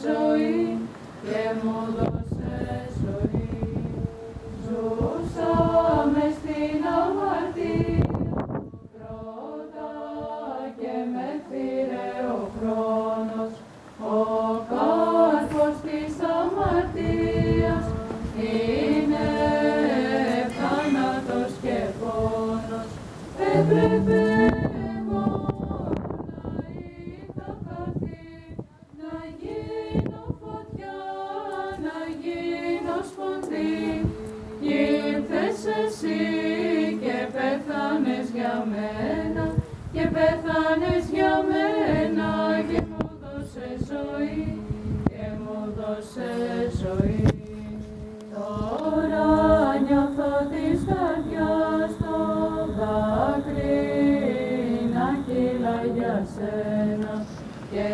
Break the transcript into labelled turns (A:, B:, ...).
A: ζωή και μου δώσες ζωή. Ζούσα μες στην αμαρτία πρώτα και με φύρε ο χρόνος. Ο κάρπος της αμαρτίας είναι θάνατος και πόνος. Έπρεπε εγώ να είχα χαθεί, να γίνω φωτιά, να γίνω σπονδί. Κι ήρθες εσύ και πέθανες για μένα, και πέθανες για μένα και μου δώσες ζωή, και μου δώσες ζωή. Τώρα νιώθω της καρδιάς το δάκρυ να κύλα για σένα και